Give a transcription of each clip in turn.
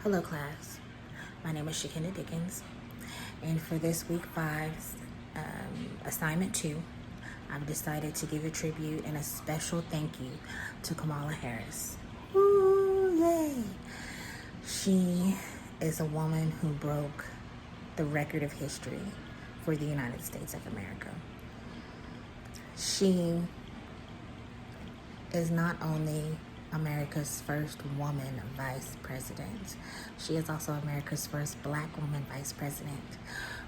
Hello class, my name is Shakinda Dickens, and for this week 5's assignment 2, I've decided to give a tribute and a special thank you to Kamala Harris. Woo, yay! She is a woman who broke the record of history for the United States of America. She is not only America's first woman vice president, she is also America's first Black woman vice president,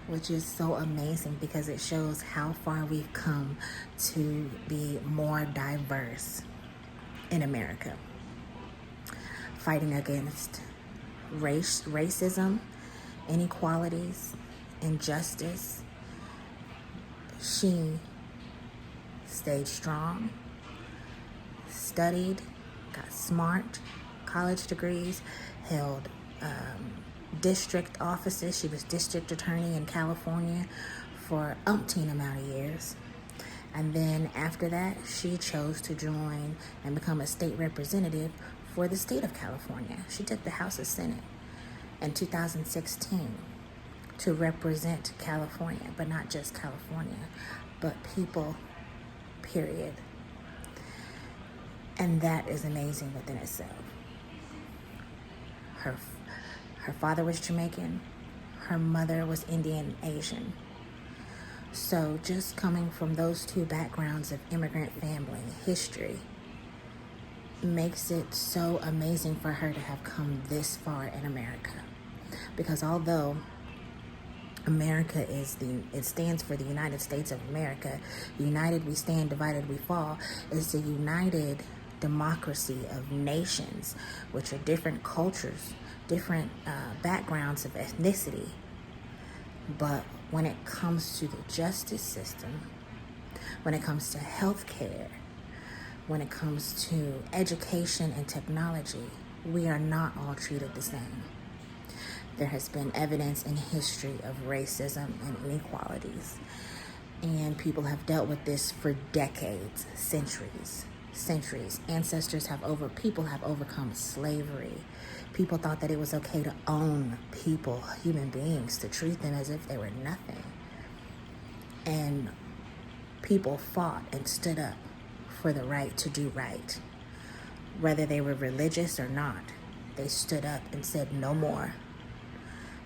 which is so amazing because it shows how far we've come to be more diverse in America. Fighting against racism, inequalities, injustice. She stayed strong, studied, got smart, college degrees, held district offices. She was district attorney in California for umpteen amount of years. And then after that, she chose to join and become a state representative for the state of California. She took the House of Senate in 2016 to represent California, but not just California, but people, period. And that is amazing within itself. Her father was Jamaican. Her mother was Indian Asian. So just coming from those two backgrounds of immigrant family history makes it so amazing for her to have come this far in America. Because although America it stands for the United States of America, united we stand, divided we fall, is the united democracy of nations, which are different cultures, different backgrounds of ethnicity. But when it comes to the justice system, when it comes to healthcare, when it comes to education and technology, we are not all treated the same. There has been evidence in history of racism and inequalities, and people have dealt with this for decades, centuries. People have overcome slavery. People thought that it was okay to own people, human beings, to treat them as if they were nothing. And people fought and stood up for the right to do right. Whether they were religious or not, they stood up and said no more.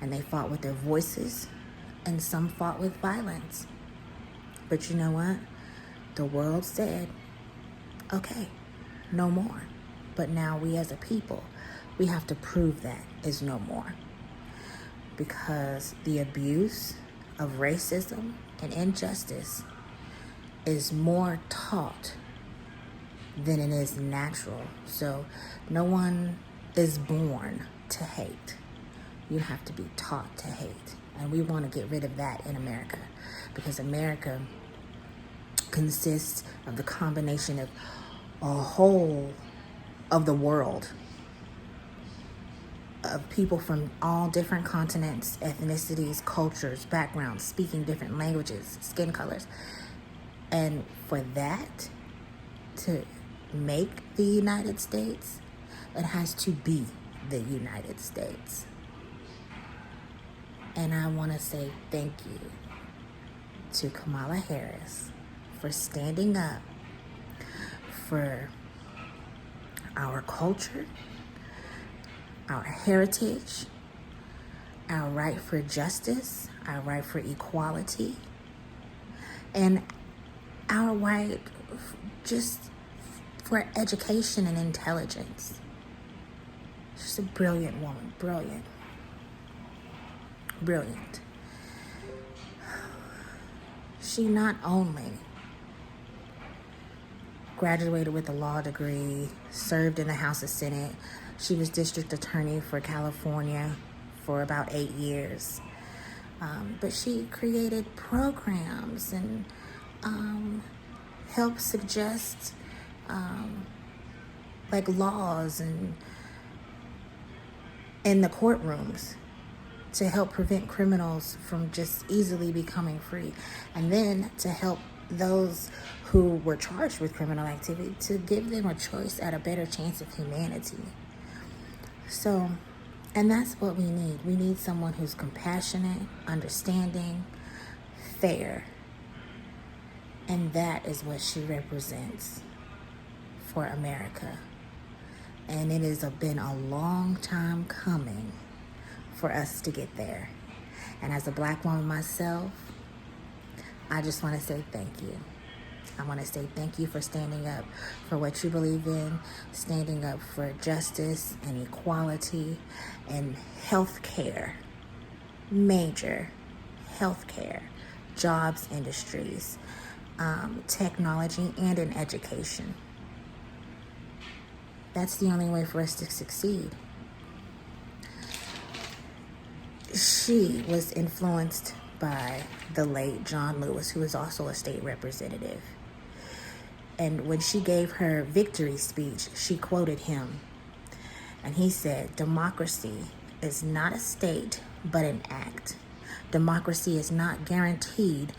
And they fought with their voices, and some fought with violence. But you know what? The world said, okay, no more. But now we as a people, we have to prove that is no more. Because the abuse of racism and injustice is more taught than it is natural. So no one is born to hate. You have to be taught to hate. And we want to get rid of that in America. Because America consists of the combination of a whole of the world, of people from all different continents, ethnicities, cultures, backgrounds, speaking different languages, skin colors. And for that to make the United States, it has to be the United States. And I want to say thank you to Kamala Harris for standing up for our culture, our heritage, our right for justice, our right for equality, and our right just for education and intelligence. She's a brilliant woman, brilliant. She not only graduated with a law degree, served in the House of Senate. She was district attorney for California for about 8 years. But she created programs and helped suggest laws and in the courtrooms to help prevent criminals from just easily becoming free. And then to help those who were charged with criminal activity to give them a choice at a better chance of humanity. So And that's what we need. We need someone who's compassionate, understanding, fair. And that is what she represents for America. And it has been a long time coming for us to get there. And as a Black woman myself, I just want to say thank you. I want to say thank you for standing up for what you believe in, standing up for justice and equality and health care, major health care, jobs, industries, technology, and in education. That's the only way for us to succeed. She was influenced by the late John Lewis, who was also a state representative. And when she gave her victory speech, she quoted him. And he said, "Democracy is not a state, but an act. Democracy is not guaranteed.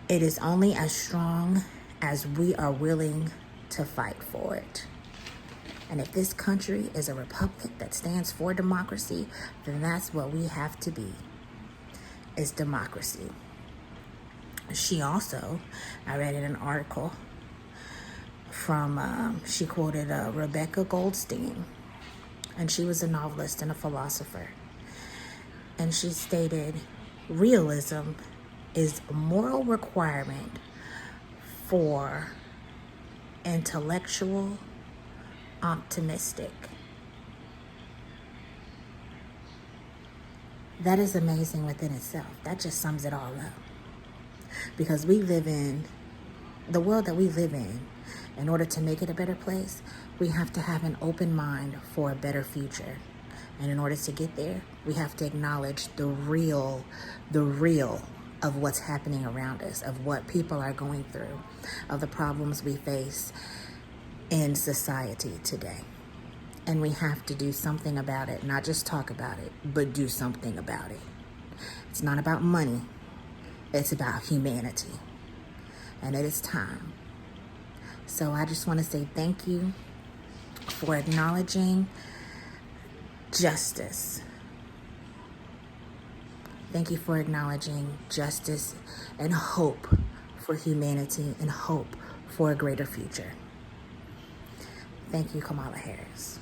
It is only as strong as we are willing to fight for it." And if this country is a republic that stands for democracy, then that's what we have to be, is democracy. She also, I read in an article from, she quoted Rebecca Goldstein, and she was a novelist and a philosopher. And she stated, "Realism is a moral requirement for intellectual optimistic." That is amazing within itself. That just sums it all up. Because we live in the world that we live in order to make it a better place, we have to have an open mind for a better future. And in order to get there, we have to acknowledge the real of what's happening around us, of what people are going through, of the problems we face in society today. And we have to do something about it, not just talk about it, but do something about it. It's not about money, it's about humanity. And it is time. So I just want to say thank you for acknowledging justice. Thank you for acknowledging justice and hope for humanity and hope for a greater future. Thank you, Kamala Harris.